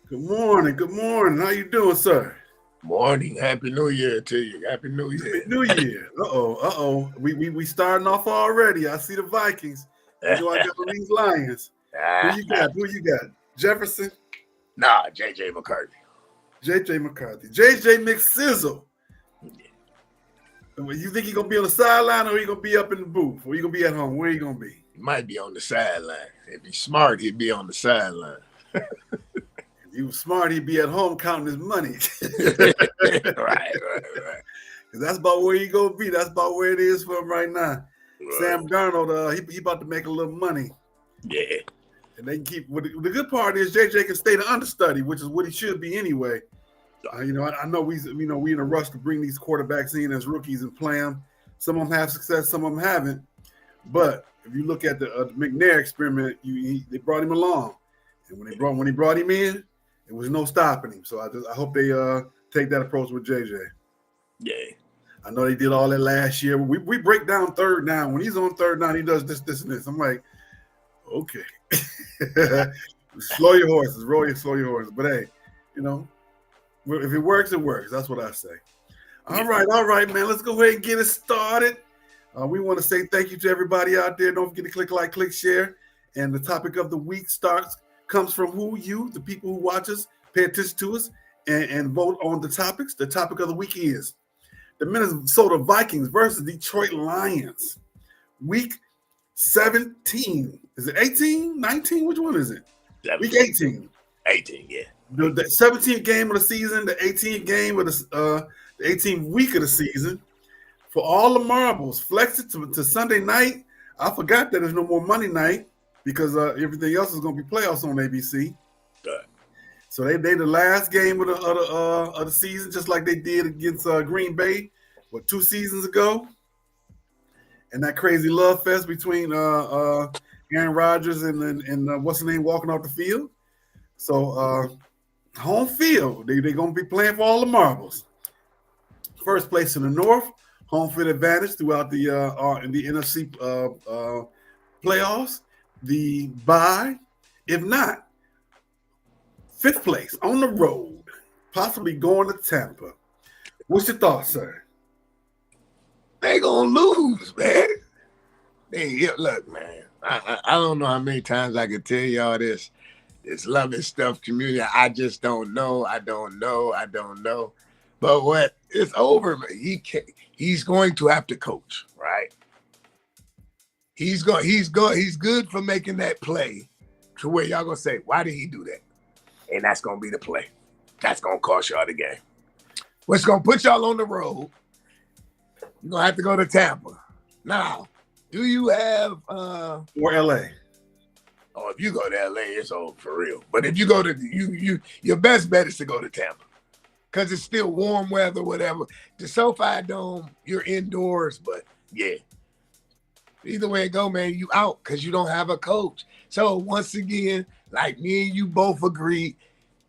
Good morning. Good morning. How you doing, sir? Morning. Happy New Year to you. Happy New Happy Year. New Year. We starting off already. I see the Vikings. You know I got on these Lions. Who you got? Who you got? Jefferson, Nah, JJ McCarthy. JJ McCarthy, JJ McSizzle. You think he gonna be on the sideline or he gonna be up in the booth? Or he gonna be at home? Where he gonna be? He might be on the sideline. If he's smart, he'd be on the sideline. If he was smart, he'd be at home counting his money. right. That's about where he gonna be. That's about where it is for him right now. Right. Sam Darnold, he about to make a little money. Yeah. And they can keep. The good part is JJ can stay the understudy, which is what he should be anyway. I know we in a rush to bring these quarterbacks in as rookies and play them. Some of them have success, some of them haven't. But if you look at the McNair experiment, they brought him along, and when he brought him in, there was no stopping him. So I hope they take that approach with JJ. Yeah. I know they did all that last year. We break down third down. When he's on third down, he does this, and this. I'm like, okay. Slow your horses, slow your horses. But hey, if it works, it works. That's what I say. All right, man. Let's go ahead and get it started. We want to say thank you to everybody out there. Don't forget to click like, click share. And the topic of the week comes from the people who watch us, pay attention to us, and vote on the topics. The topic of the week is the Minnesota Vikings versus Detroit Lions. Week 17. Is it 18, 19? Which one is it? 17. Week 18. 18, yeah. The 17th game of the season, the 18th game of the 18th week of the season. For all the marbles, flex it to Sunday night. I forgot that there's no more Monday night because everything else is going to be playoffs on ABC. Good. So they the last game of the season, just like they did against Green Bay, 2 seasons ago. And that crazy love fest between Aaron Rodgers and what's the name walking off the field. So home field, they're going to be playing for all the marbles. First place in the North, home field advantage throughout the in the NFC playoffs. The bye, if not, 5th place on the road, possibly going to Tampa. What's your thoughts, sir? They gonna lose, man. Look, man. I don't know how many times I can tell y'all this loving stuff community. I just don't know. I don't know. But what? It's over, man. He's going to have to coach, right? He's good for making that play to where y'all gonna say, why did he do that? And that's gonna be the play. That's gonna cost y'all the game. What's gonna put y'all on the road? You're gonna have to go to Tampa. Now, do you have or LA? Oh, if you go to LA, it's over for real. But if you go to your best bet is to go to Tampa. Because it's still warm weather, whatever. The SoFi Dome, you're indoors, but yeah. Either way it go, man, you out because you don't have a coach. So once again, like me and you both agree,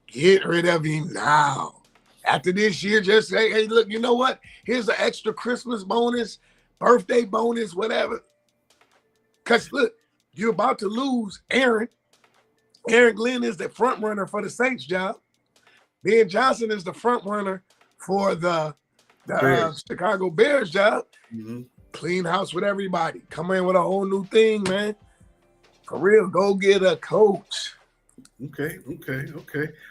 get rid of him now. After this year, just say, hey, look, you know what? Here's an extra Christmas bonus, birthday bonus, whatever. Because look, you're about to lose Aaron. Aaron Glenn is the front runner for the Saints job. Ben Johnson is the front runner for the Chicago Bears job. Mm-hmm. Clean house with everybody. Come in with a whole new thing, man. For real, go get a coach. Okay.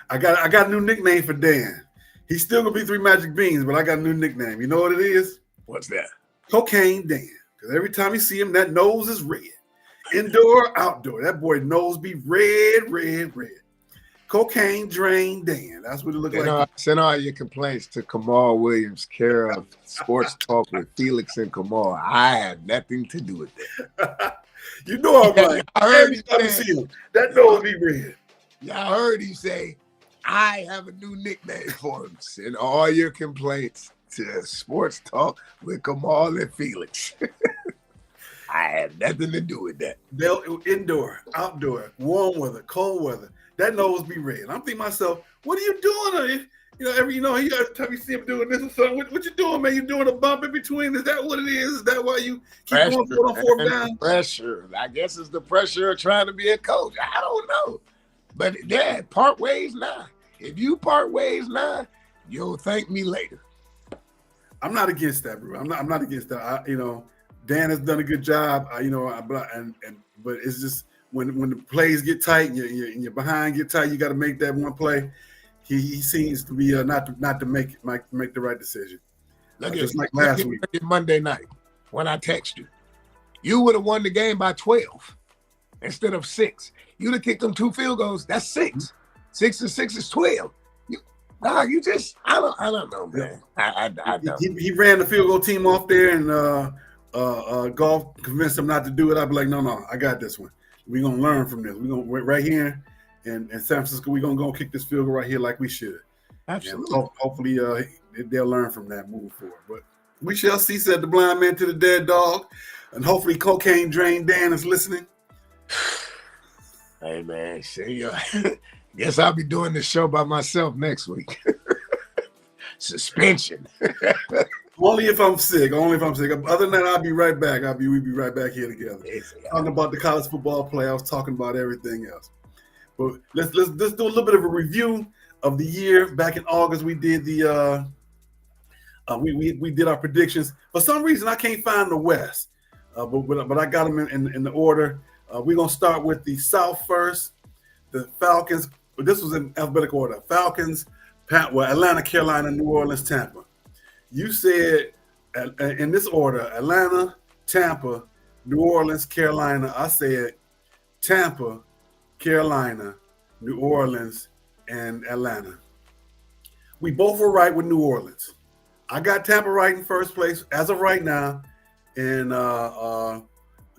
I got a new nickname for Dan. He's still gonna be 3 Magic Beans, but I got a new nickname. You know what it is? What's that? Cocaine Dan. Because every time you see him, that nose is red. Indoor, outdoor. That boy nose be red. Cocaine Drain Dan. That's what it looks like. Send all your complaints to Kamau Williams, care of Sports Talk with Felix and Kamau. I have nothing to do with that. You know I'm right. I heard him. That nose be red. Y'all heard him say, I have a new nickname for him. Send all your complaints to Sports Talk with Kamau and Felix. I have nothing to do with that. They'll indoor, outdoor, warm weather, cold weather. That nose be red. I'm thinking to myself, what are you doing? Every time you see him doing this or something, what you doing, man? You doing a bump in between? Is that what it is? Is that why you keep going on 4th down? Pressure. I guess it's the pressure of trying to be a coach. I don't know. But yeah, part ways now. If you part ways now, you'll thank me later. I'm not against that, bro. I'm not against that. Dan has done a good job. But it's just when the plays get tight and your behind get tight, you got to make that one play. He seems to be not to make the right decision. Look just like last week, Monday night when I text you, you would have won the game by 12 instead of 6. You'd have kicked them 2 field goals. That's 6. 6 and 6 is 12. I don't know, man. I don't. He ran the field goal team off there, and Golf convinced him not to do it. I'd be like, no, I got this one. We're gonna learn from this. We're gonna right here in San Francisco. We're gonna go kick this field goal right here like we should. Absolutely. And hopefully, they'll learn from that moving forward. But we shall see. Said the blind man to the dead dog, and hopefully, cocaine drain Dan is listening. Hey man, see, guess I'll be doing this show by myself next week. Suspension. Only if I'm sick. Other than that, I'll be right back. We'll be right back here together. Talking about the college football playoffs, talking about everything else. But let's do a little bit of a review of the year. Back in August, we did we did our predictions. For some reason, I can't find the West, but I got them in the order. We're gonna start with the South first. The Falcons. This was in alphabetical order. Falcons, Atlanta, Carolina, New Orleans, Tampa. You said in this order: Atlanta, Tampa, New Orleans, Carolina. I said Tampa, Carolina, New Orleans, and Atlanta. We both were right with New Orleans. I got Tampa right in first place as of right now, and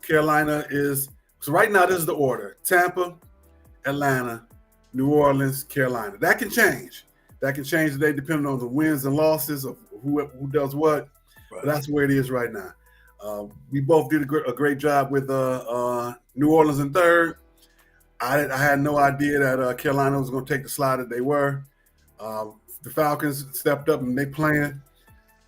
Carolina is so right now. This is the order: Tampa, Atlanta, New Orleans, Carolina. That can change. That can change today depending on the wins and losses of who does what. Right. But that's where it is right now. We both did a great job with New Orleans in third. I had no idea that Carolina was going to take the slide that they were. The Falcons stepped up and they playing.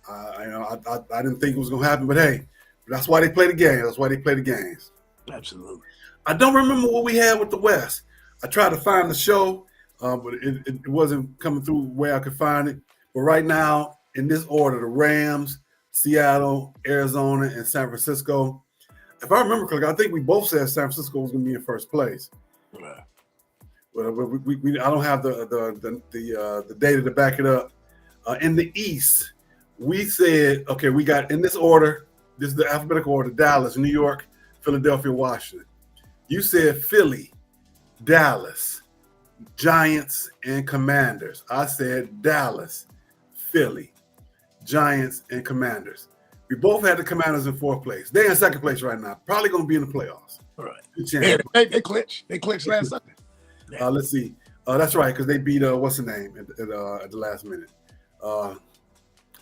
I didn't think it was going to happen, but hey, that's why they play the game. That's why they play the games. Absolutely. I don't remember what we had with the West. I tried to find the show, but it wasn't coming through where I could find it. But right now, in this order, the Rams, Seattle, Arizona, and San Francisco. If I remember correctly, I think we both said San Francisco was going to be in first place. Right. But I don't have the data to back it up. In the East, we said, okay, we got in this order. This is the alphabetical order: Dallas, New York, Philadelphia, Washington. You said Philly, Dallas, Giants, and Commanders. I said Dallas, Philly, Giants, and Commanders. We both had the Commanders in fourth place. They're in second place right now. Probably going to be in the playoffs. All right. Yeah, they clinched. They clinched last Sunday. Let's see. That's right, because they beat what's the name at the last minute.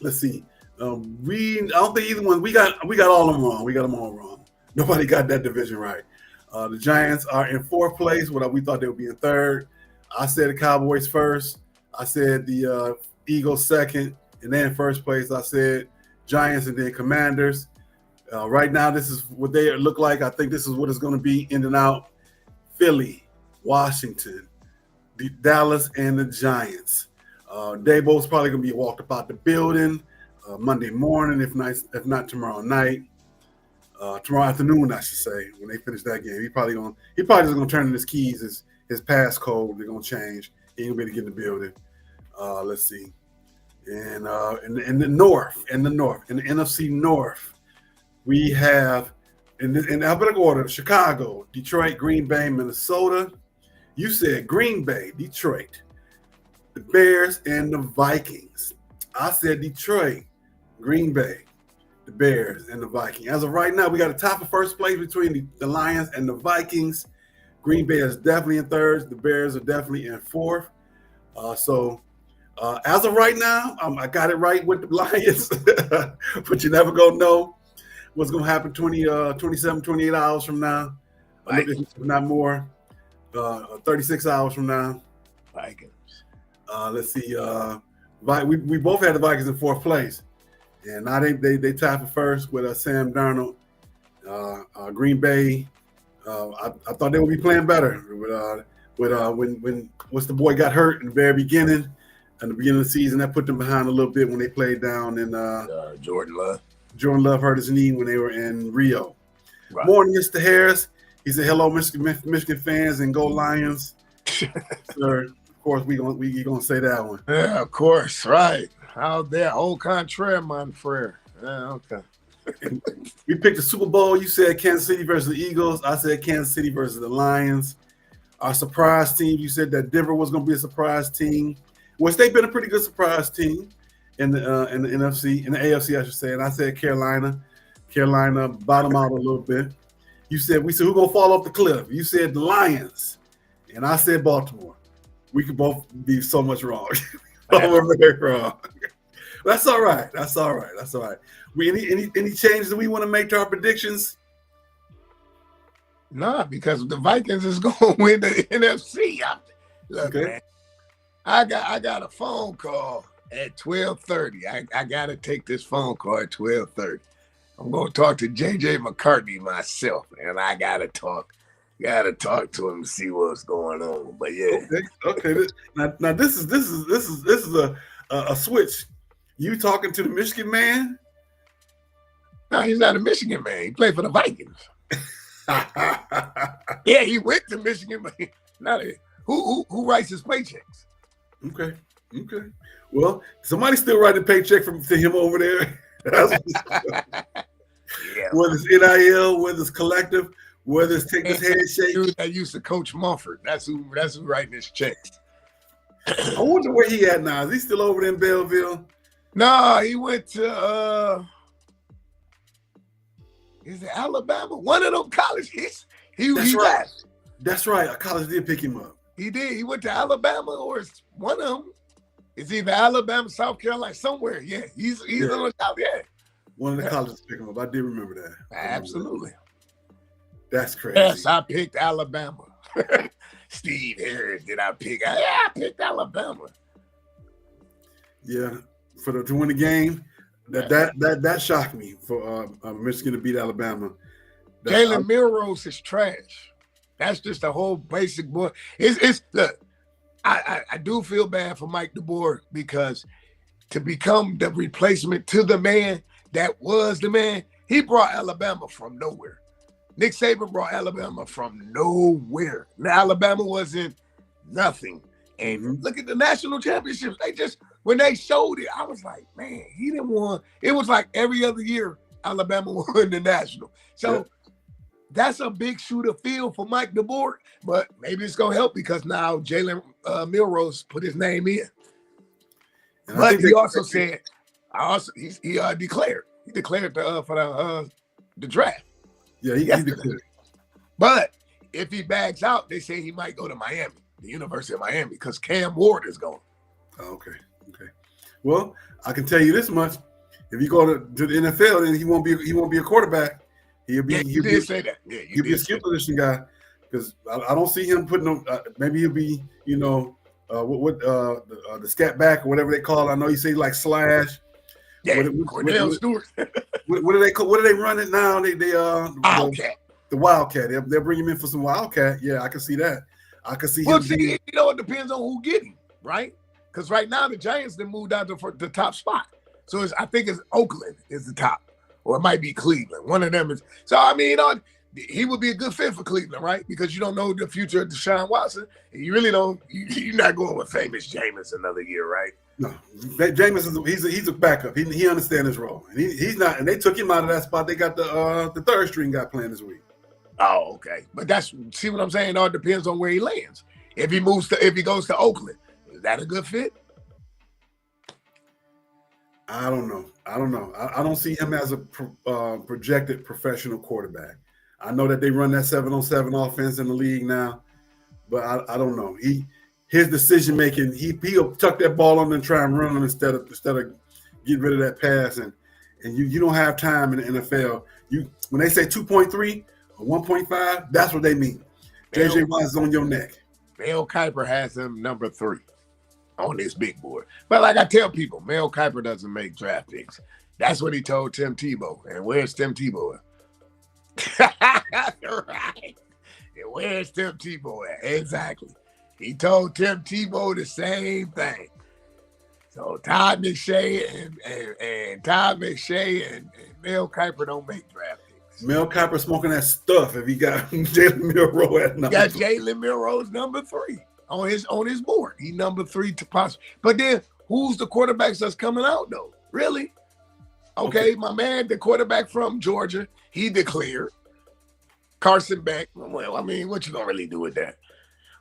Let's see. I don't think either one. We got all of them wrong. We got them all wrong. Nobody got that division right. The Giants are in fourth place. We thought they would be in third. I said the Cowboys first. I said the Eagles second, and then in first place I said Giants and then Commanders. Right now, this is what they look like. I think this is what it's going to be in and out. Philly, Washington, Dallas, and the Giants. Dabo's probably going to be walked about the building Monday morning, if not tomorrow night. Tomorrow afternoon, I should say, when they finish that game. He probably just going to turn in his keys, his passcode. They're going to change. He ain't going to be able to get in the building. Let's see. And in the North, in the NFC North, we have in alphabetical order: Chicago, Detroit, Green Bay, Minnesota. You said Green Bay, Detroit, the Bears, and the Vikings. I said Detroit, Green Bay, the Bears, and the Vikings. As of right now, we got a tie for first place between the Lions and the Vikings. Green Bay is definitely in third. The Bears are definitely in fourth. As of right now, I got it right with the Lions, but you never gonna know what's gonna happen 27, 28 hours from now, if not more, 36 hours from now. Vikings. Let's see. We both had the Vikings in fourth place, and I think they tied for first with Sam Darnold. Green Bay. I thought they would be playing better, with when what's the boy got hurt in the very beginning, at the beginning of the season. That put them behind a little bit when they played down in Jordan Love. Jordan Love hurt his knee when they were in Rio. Right. Morning, Mr. Harris. He said, "Hello, Michigan fans, and go Lions." Sir, of course we gonna say that one. Yeah, of course, right. How there, au contraire, mon frère. Yeah, okay. We picked the Super Bowl. You said Kansas City versus the Eagles. I said Kansas City versus the Lions. Our surprise team, you said that Denver was going to be a surprise team, which they've been a pretty good surprise team in the NFC, in the AFC, I should say. And I said Carolina. Carolina bottom out a little bit. We said who gonna fall off the cliff? You said the Lions, and I said Baltimore. We could both be so much wrong. We're very wrong. That's all right. That's all right. That's all right. Any changes that we want to make to our predictions? Nah, because the Vikings is going to win the NFC. Look, Okay. man, I got a phone call at 12:30. I got to take this phone call at 12:30. I'm going to talk to J.J. McCarthy myself, and I got to talk to him, see what's going on. But yeah. Okay. Now this is a switch. You talking to the Michigan man? No, he's not a Michigan man. He played for the Vikings. Yeah, he went to Michigan, but not who writes his paychecks? Okay. Well, somebody still writing a paycheck to him over there. Yeah. Whether it's NIL, whether it's collective, whether it's take this handshake. Dude that used to coach Mumford. That's who writing his checks. I wonder where he at now. Is he still over there in Belleville? No, he went to is it Alabama? One of them colleges. That's right. Left. That's right. A college did pick him up. He did. He went to Alabama, or it's one of them. It's either Alabama, South Carolina, somewhere. Yeah, he's on the South. Yeah, One of the colleges picked him up. I did remember that. Absolutely. That's crazy. Yes, I picked Alabama. Steve Harris, did I pick? Yeah, I picked Alabama. Yeah, to win the game. That shocked me for Michigan to beat Alabama. Jalen Milrose is trash. That's just a whole basic boy. It's look. I do feel bad for Mike DeBoer, because to become the replacement to the man that was the man, he brought Alabama from nowhere. Nick Saban brought Alabama from nowhere. Now, Alabama wasn't nothing. And look at the national championships. When they showed it, I was like, man, he didn't want. It was like every other year Alabama won the national. So that's a big shoe to fill for Mike DeBoer. But maybe it's gonna help because now Jalen Milrose put his name in. And but he also said, he declared. He declared for the draft. Yeah, he declared. But if he bags out, they say he might go to Miami, the University of Miami, because Cam Ward is going. Oh, okay. Well, I can tell you this much: if you go to the NFL, then he won't be a quarterback. He'll be. You did say that. Yeah, he'll be a skill position guy, because I don't see him putting them. Maybe he'll be, the scat back or whatever they call it. I know you say like slash. Yeah, Cordell Stewart. What do they call? What do they run it now? Wildcat. The Wildcat. They'll bring him in for some Wildcat. Yeah, I can see that. I can see him. Well, see, it depends on who get him, right? Because right now the Giants then moved out to the top spot. So I think it's Oakland is the top, or it might be Cleveland. One of them is. So I mean, he would be a good fit for Cleveland, right? Because you don't know the future of Deshaun Watson, and you really don't. You're not going with famous Jameis another year, right? No, Jameis he's a backup. He understands his role, and he's not. And they took him out of that spot. They got the third string guy playing this week. Oh, okay. But see what I'm saying? It all depends on where he lands. If he goes to Oakland, is that a good fit? I don't know. I don't see him as a projected professional quarterback. I know that they run that 7-on-7 offense in the league now, but I don't know. His decision making, he'll tuck that ball on and try and run instead of getting rid of that pass. And you don't have time in the NFL. When they say 2.3 or 1.5, that's what they mean. JJ Watt is on your neck. Mel Kiper has him number 3 on this big board. But like I tell people, Mel Kiper doesn't make draft picks. That's what he told Tim Tebow. And where's Tim Tebow at? Right. And where's Tim Tebow at? Exactly. He told Tim Tebow the same thing. So Todd McShay and Mel Kiper don't make draft picks. Mel Kiper smoking that stuff if he got Jalen Milroe at number. He got Jalen Milroe's number 3 on his board. He number 3 to possibly. But then who's the quarterbacks that's coming out though? Really? Okay, my man, the quarterback from Georgia, he declared. Carson Beck. Well, I mean, what you gonna really do with that?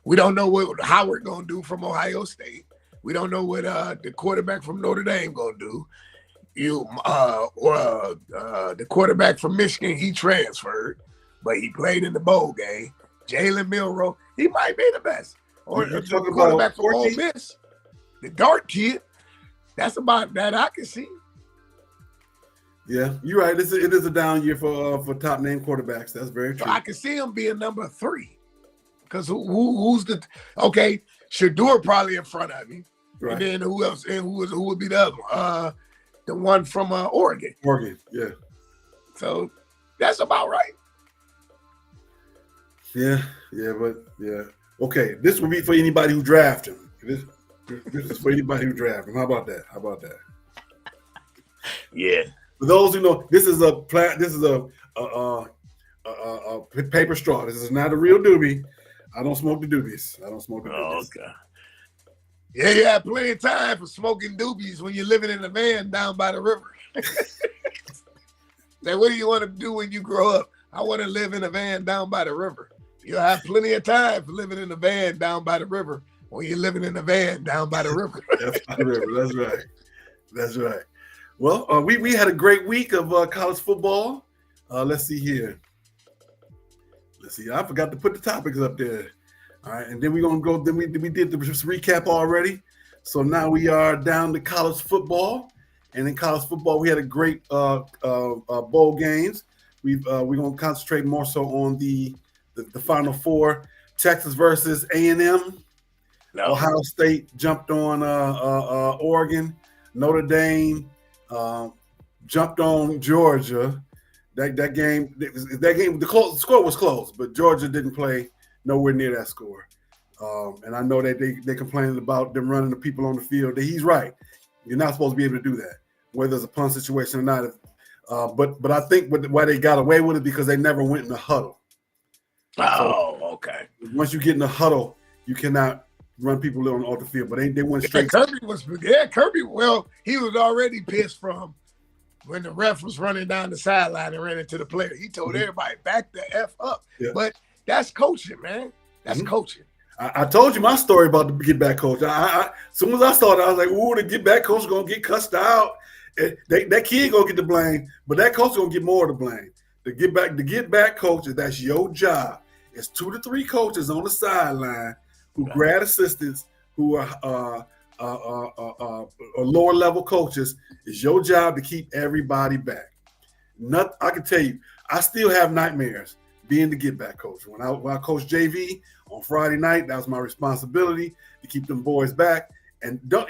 We don't know what Howard gonna do from Ohio State. We don't know what the quarterback from Notre Dame gonna do. The quarterback from Michigan, he transferred, but he played in the bowl game. Jalen Milroe, he might be the best. Or the quarterback from Ole Miss, the Dart kid. That's about that I can see. Yeah, you're right. It is a down year for top name quarterbacks. That's very true. So I can see him being number 3. Because who's the okay? Shador probably in front of him, right. And then who else? And who would be the other one? The one from Oregon. Oregon, yeah. So that's about right. Yeah. Okay, this would be for anybody who drafted him. This is for anybody who drafted him. How about that? Yeah. For those who know, this is a paper straw. This is not a real doobie. I don't smoke the doobies. Oh, okay. Yeah, you have plenty of time for smoking doobies when you're living in a van down by the river. Say, what do you want to do when you grow up? I want to live in a van down by the river. You'll have plenty of time for living in a van down by the river when you're living in a van down by the river. That's right. Well, we had a great week of college football. Let's see here. I forgot to put the topics up there. All right, and then we're gonna go. Then we did the recap already. So now we are down to college football, and in college football we had a great bowl games. We're gonna concentrate more so on the Final Four: Texas versus A&M. No. Ohio State jumped on Oregon. Notre Dame jumped on Georgia. That game, the score was close, but Georgia didn't play nowhere near that score. And I know that they complaining about them running the people on the field. He's right. You're not supposed to be able to do that, whether it's a punt situation or not. But I think why they got away with it because they never went in the huddle. Okay. Once you get in the huddle, you cannot run people off the field. But they went straight. Kirby. Well, he was already pissed from when the ref was running down the sideline and ran into the player. He told everybody, back the F up. Yeah. But that's coaching, man. That's coaching. I told you my story about the get back coach. As soon as I saw it, I was like, ooh, the get back coach is going to get cussed out. That kid going to get the blame, but that coach is going to get more of the blame. The get back coaches, that's your job. It's 2 to 3 coaches on the sideline who grad assistants who are lower level coaches. It's your job to keep everybody back. I can tell you, I still have nightmares being the get back coach. When I coached JV on Friday night, that was my responsibility to keep them boys back. And I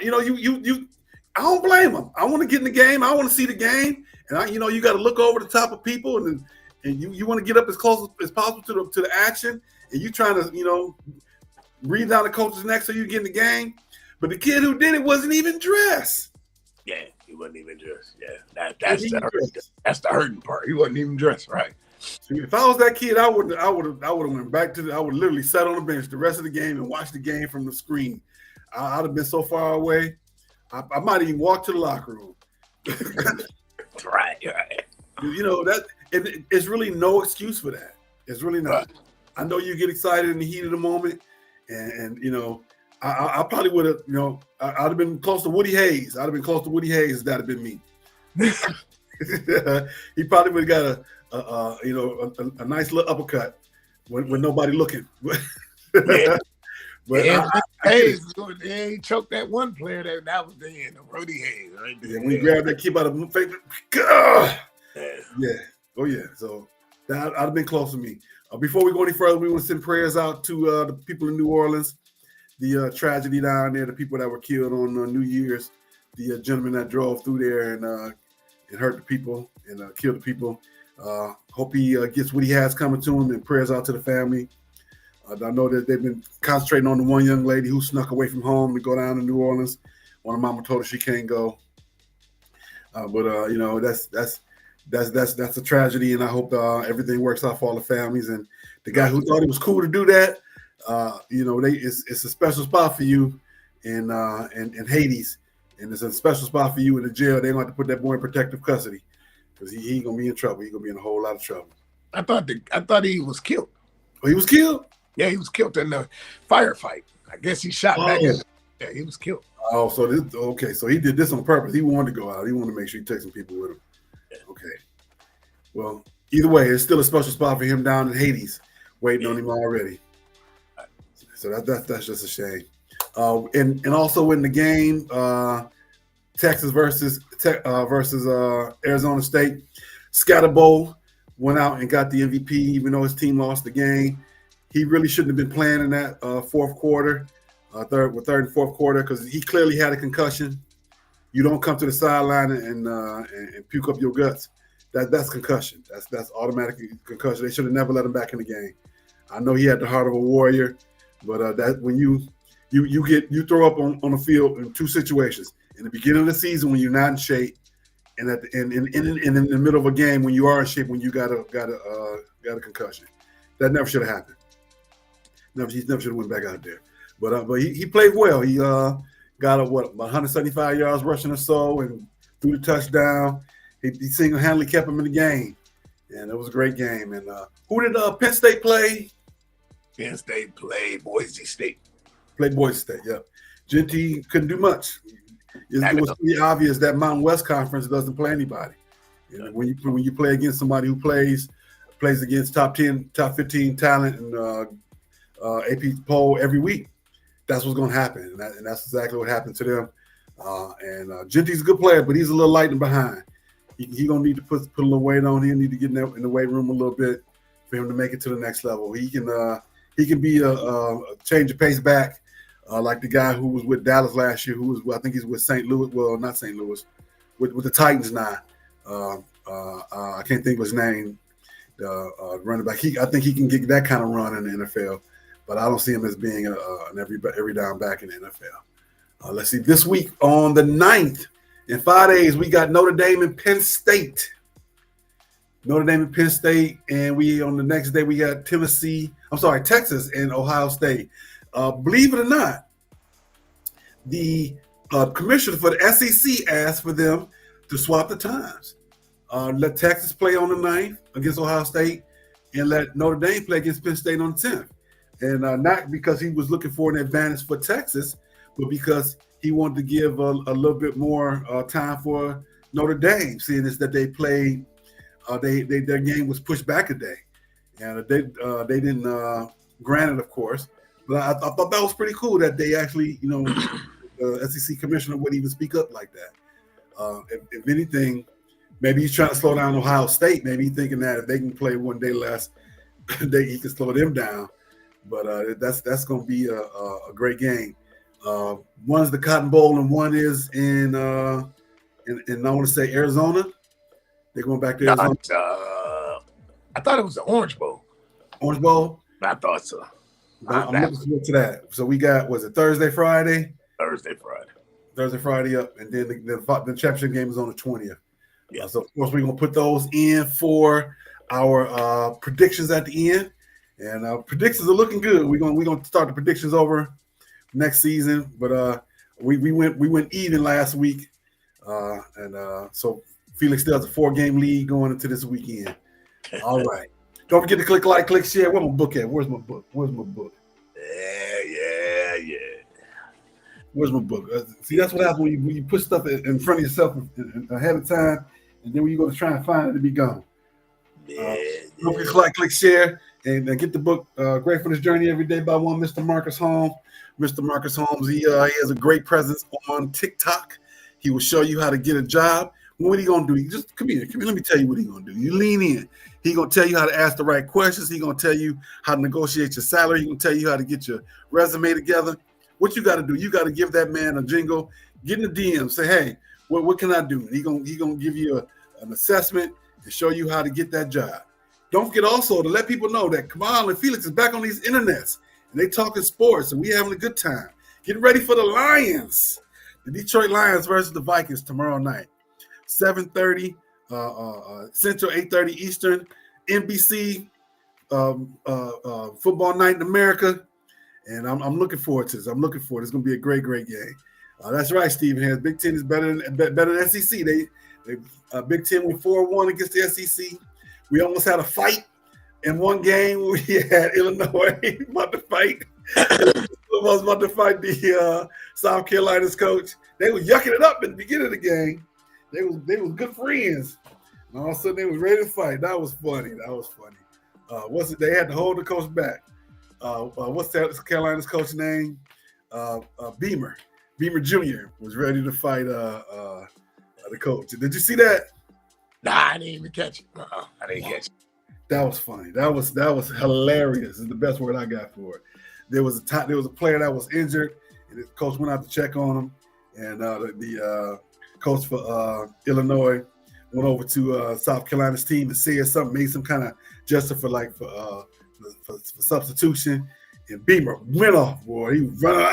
don't blame them. I want to get in the game. I want to see the game. And you got to look over the top of people and you want to get up as close as possible to the action. And you trying to, breathe down the coach's neck so you get in the game. But the kid who did it wasn't even dressed. Yeah, he wasn't even dressed. Yeah, that's the hurting part. He wasn't even dressed, right? If I was that kid, I would have went back I would literally sat on the bench the rest of the game and watched the game from the screen. I'd have been so far away. I might even walk to the locker room. Right. It's really no excuse for that. It's really not. Right. I know you get excited in the heat of the moment, and I probably would have, I'd have been close to Woody Hayes. I'd have been close to Woody Hayes. That'd have been me. He probably would have got a nice little uppercut when nobody looking. But Hayes, he choked that one player that was the end of Brody Hayes. Right there. Yeah, when he grabbed that kid by the face, yeah. Oh yeah. So that I'd have been close to me. Before we go any further, we want to send prayers out to the people in New Orleans. The tragedy down there, the people that were killed on New Year's, the gentleman that drove through there and hurt the people and killed the people. Hope he gets what he has coming to him, and prayers out to the family. I know that they've been concentrating on the one young lady who snuck away from home to go down to New Orleans. One of mama told her she can't go. But that's a tragedy, and I hope everything works out for all the families. And the guy who thought it was cool to do that, it's a special spot for you in Hades, and it's a special spot for you in the jail. They're going to have to put that boy in protective custody because he gonna be in trouble. He's gonna be in a whole lot of trouble. I thought he was killed. Oh, he was killed? Yeah, he was killed in the firefight. I guess he shot back at him. Yeah, he was killed. Oh, so he did this on purpose. He wanted to go out. He wanted to make sure he took some people with him. Okay. Well, either way, it's still a special spot for him down in Hades, waiting on him already. So that's just a shame. And also in the game, Texas versus Arizona State, Scatterbo went out and got the MVP, even though his team lost the game. He really shouldn't have been playing in that fourth quarter, third and fourth quarter, because he clearly had a concussion. You don't come to the sideline and puke up your guts. That's concussion. That's automatic concussion. They should have never let him back in the game. I know he had the heart of a warrior, but that when you throw up on the field in two situations: in the beginning of the season when you're not in shape, and in the middle of a game when you are in shape when you got a concussion. That never should have happened. He never should have went back out there. But he played well. He got about 175 yards rushing or so and threw the touchdown. He single-handedly kept him in the game, and it was a great game. And who did Penn State play? Penn State played Boise State. Played Boise State, yeah. Genty couldn't do much. It was pretty obvious that Mountain West Conference doesn't play anybody. You know, when you play against somebody who plays against top 10, top 15 talent and AP poll every week, that's what's going to happen, and that's exactly what happened to them. Genty's a good player, but he's a little light and behind. He gonna need to put a little weight on. He'll need to get in the weight room a little bit for him to make it to the next level. He can be a change of pace back, like the guy who was with Dallas last year, I think he's with St. Louis. Well, not St. Louis, with the Titans now. I can't think of his name. Running back. I think he can get that kind of run in the NFL, but I don't see him as being an every down back in the NFL. Let's see. This week on the 9th, in 5 days, we got Notre Dame and Penn State. Notre Dame and Penn State, and on the next day we got Texas and Ohio State. Believe it or not, the commissioner for the SEC asked for them to swap the times. Let Texas play on the 9th against Ohio State, and let Notre Dame play against Penn State on the 10th. And not because he was looking for an advantage for Texas, but because he wanted to give a little bit more time for Notre Dame, seeing as that they played, their game was pushed back a day, and they didn't grant it, of course. But I thought that was pretty cool that they actually, the SEC commissioner would even speak up like that. If anything, maybe he's trying to slow down Ohio State. Maybe he's thinking that if they can play one day less, he can slow them down. But that's going to be a great game. One's the Cotton Bowl and one is in I want to say Arizona. They're going back to Arizona. I thought it was the Orange Bowl. Orange Bowl? I thought so. I'm looking forward to that. So we got, was it Thursday, Friday? Thursday, Friday up, and then the championship game is on the 20th. Yeah. So of course we're gonna put those in for our predictions at the end, and our predictions are looking good. We're gonna start the predictions over next season, but we went even last week, so Felix still has a 4-game lead going into this weekend. All right. Don't forget to click like, click share. Where's my book at? Where's my book? Yeah. Where's my book? See, that's what happens when you put stuff in front of yourself ahead of time, and then when you go to try and find it, it'll be gone. Don't forget to like, click share, and get the book Gratefulness Journey Every Day by one Mr. Marcus Holmes. Mr. Marcus Holmes, he has a great presence on TikTok. He will show you how to get a job. What are you gonna do? You just come here. Let me tell you what he's gonna do. You lean in. He's gonna tell you how to ask the right questions. He's gonna tell you how to negotiate your salary. He's gonna tell you how to get your resume together. What you gotta do? You gotta give that man a jingle. Get in the DM. Say, hey, what can I do? He's gonna give you an assessment and show you how to get that job. don't forget also to let people know that Kamau and Felix is back on these internets, and they talking sports, and we having a good time. Get ready for the Lions. The Detroit Lions versus the Vikings tomorrow night. 7:30 Central, 8:30 Eastern. NBC football night in America. And I'm looking forward to this. It's going to be a great, great game. That's right, Stephen Harris. Big Ten is better than SEC. Big Ten went 4-1 against the SEC. We almost had a fight in one game. We had Illinois about to fight. Was about to fight the South Carolina's coach. They were yucking it up in the beginning of the game. They was good friends. And all of a sudden they was ready to fight. That was funny. They had to hold the coach back. What's that Carolina's coach name? Beamer Jr. was ready to fight the coach. Did you see that? Nah, I didn't even catch it. I didn't catch it. That was funny. That was hilarious. Is the best word I got for it. There was a player that was injured, and the coach went out to check on him, and the coach for Illinois went over to South Carolina's team and said something, made some kind of gesture for substitution, and Beamer went off, boy. He was running,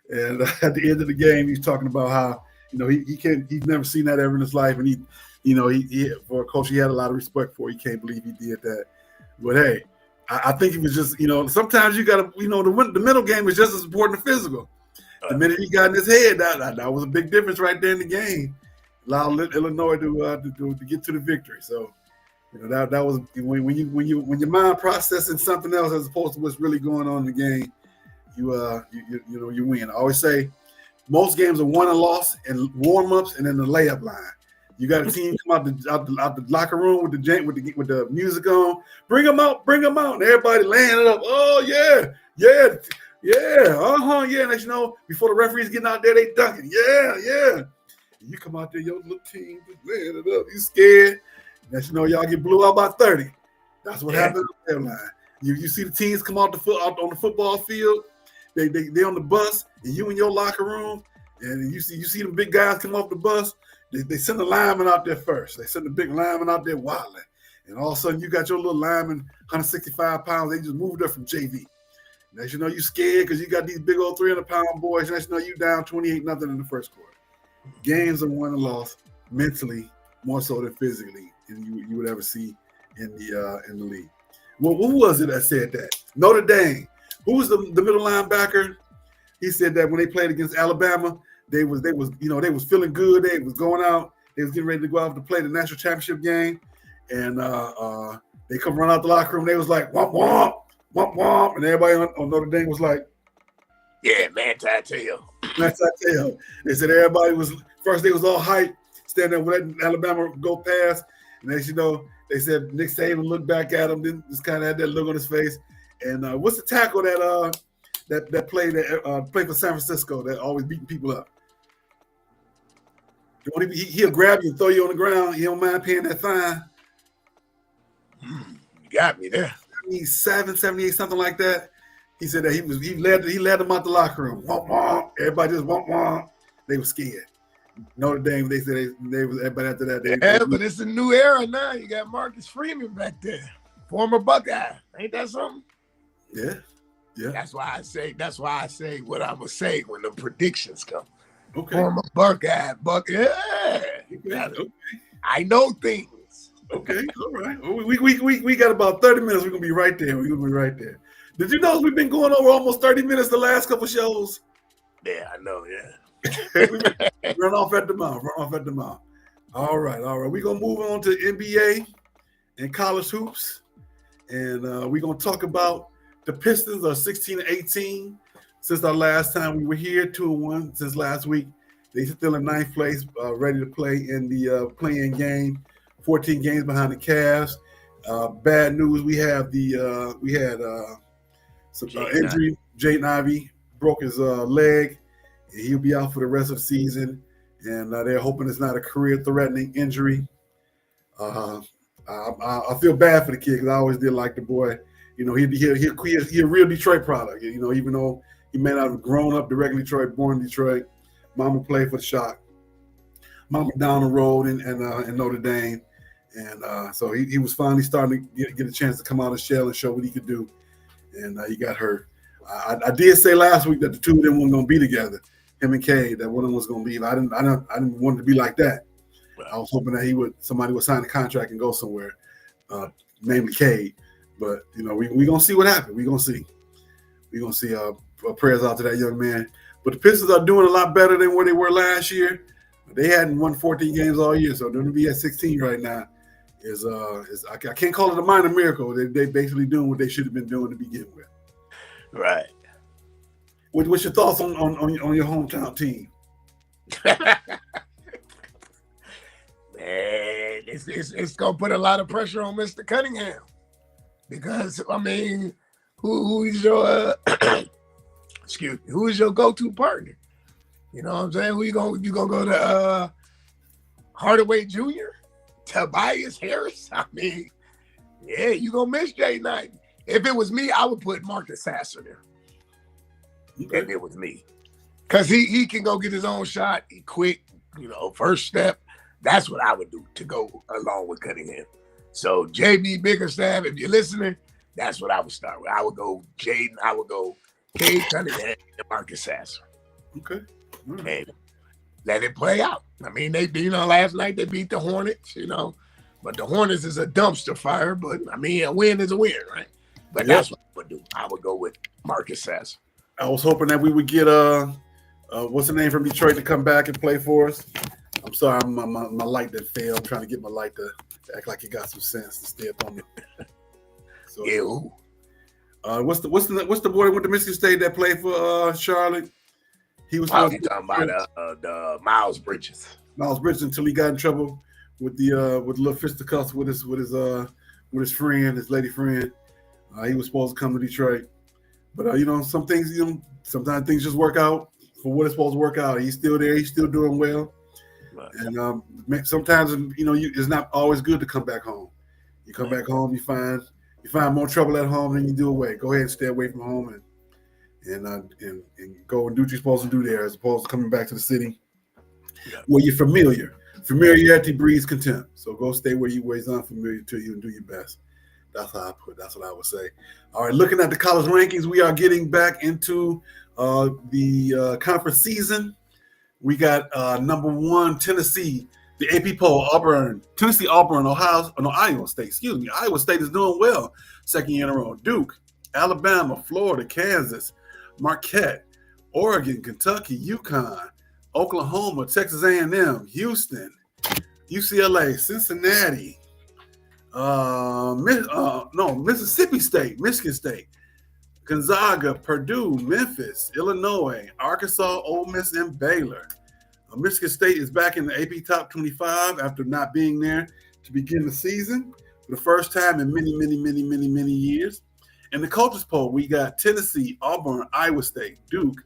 and at the end of the game, he's talking about how he's never seen that ever in his life, and he for a coach he had a lot of respect for. He can't believe he did that, but hey. I think it was just, sometimes you got to, the mental game is just as important as physical. The minute he got in his head, that was a big difference right there in the game. Allowed Illinois to get to the victory. So, that was when your mind processing something else as opposed to what's really going on in the game, you win. I always say most games are won and lost and warm-ups and then the layup line. You got a team come out the locker room with the music on. Bring them out. And everybody laying it up. Oh, yeah. And before the referees getting out there, they dunking. Yeah. And you come out there, your little team just laying it up. You scared. And y'all get blew out by 30. That's what happened on the line. You see the teams come out on the football field. They on the bus, and you in your locker room, and you see them big guys come off the bus. They send the lineman out there first. They send the big lineman out there wilding. And all of a sudden, you got your little lineman, 165 pounds. They just moved up from JV. Next you know, you scared because you got these big old 300-pound boys. Next you know, you down 28-0 in the first quarter. Games are won and lost mentally more so than physically, and you would ever see in the league. Well, who was it that said that? Notre Dame. Who was the middle linebacker? He said that when they played against Alabama, they was feeling good. They was going out. They was getting ready to go out to play the national championship game, and they come run out the locker room. They was like womp womp womp womp, and everybody on Notre Dame was like, "Yeah, man, tail." They said everybody was first. They was all hyped, standing there letting Alabama go past, and as you know, they said Nick Saban looked back at him, then just kind of had that look on his face. And what's the tackle that played for San Francisco that always beating people up? He'll grab you and throw you on the ground. He don't mind paying that fine. You got me there. 77, 78, something like that. He said that he led them out the locker room. Womp womp. Everybody just womp womp. They were scared. Notre Dame, they said they was everybody after that. But it's a new era now. You got Marcus Freeman back there, former Buckeye. Ain't that something? Yeah. That's why I say what I'm gonna say when the predictions come. Okay. Former Buckeye. Okay. I know things. Okay, all right. We got about 30 minutes. We're gonna be right there. Did you know we've been going over almost 30 minutes the last couple shows? Yeah, I know. Yeah. Run off at the mouth. All right. We're gonna move on to NBA and college hoops, and we're gonna talk about the Pistons are 16-18 since our last time we were here. 2-1 since last week. They're still in ninth place, ready to play in the play-in game. 14 games behind the Cavs. Bad news: we had some injury. Jaden Ivey broke his leg. He'll be out for the rest of the season, and they're hoping it's not a career-threatening injury. I feel bad for the kid because I always did like the boy. You know, he's a real Detroit product. You know, even though he may not have grown up directly in Detroit, born in Detroit, mama played for the Shock. Mama down the road in Notre Dame, And so he was finally starting to get a chance to come out of his shell and show what he could do. And he got hurt. I did say last week that the two of them weren't going to be together, him and Cade, that one of them was going to leave. I didn't want it to be like that. I was hoping that somebody would sign a contract and go somewhere, namely Cade. But we gonna see what happens. We gonna see. Prayers out to that young man. But the Pistons are doing a lot better than where they were last year. They hadn't won 14 games all year, so they're gonna be at 16 right now. I can't call it a minor miracle. They basically doing what they should have been doing to begin with. Right. What's your thoughts on your hometown team? Man, it's gonna put a lot of pressure on Mr. Cunningham because who is your who is your go-to partner? You know what I'm saying? You gonna go to Hardaway Jr., Tobias Harris? Yeah, you gonna miss Jay Knight. If it was me, I would put Marcus Sasser there. Okay. If it was me, because he can go get his own shot. He quick, first step. That's what I would do to go along with Cunningham. So JB Bickerstaff, if you're listening, that's what I would start with. I would go Jaden. I would go Cade Cunningham and Marcus Sasser. Okay. And let it play out. They last night they beat the Hornets, but the Hornets is a dumpster fire. But a win is a win, right? But that's what I would do. I would go with Marcus Sasser. I was hoping that we would get what's the name from Detroit to come back and play for us. I'm sorry, my light that failed. I'm trying to get my light to act like it got some sense to stay up on me. So, ew. What's the boy that went to Michigan State that played for Charlotte? He was talking about the Miles Bridges. Miles Bridges until he got in trouble with the little fisticuffs with his friend, his lady friend. He was supposed to come to Detroit, but some things sometimes things just work out for what it's supposed to work out. He's still there. He's still doing well. Right. And sometimes it's not always good to come back home. You come back home, you find more trouble at home than you do away. Go ahead and stay away from home and go and do what you're supposed to do there, as opposed to coming back to the city where you're familiar. Familiarity breeds contempt. So go stay where it's unfamiliar to you and do your best. That's what I would say. All right, looking at the college rankings, we are getting back into the conference season. We got number 1, Tennessee, the AP poll, Tennessee, Auburn, Iowa State. Excuse me. Iowa State is doing well. Second year in a row. Duke, Alabama, Florida, Kansas, Marquette, Oregon, Kentucky, UConn, Oklahoma, Texas A&M, Houston, UCLA, Cincinnati, Mississippi State, Michigan State, Gonzaga, Purdue, Memphis, Illinois, Arkansas, Ole Miss, and Baylor. Michigan State is back in the AP Top 25 after not being there to begin the season for the first time in many, many, many, many, many years. In the coaches poll, we got Tennessee, Auburn, Iowa State, Duke,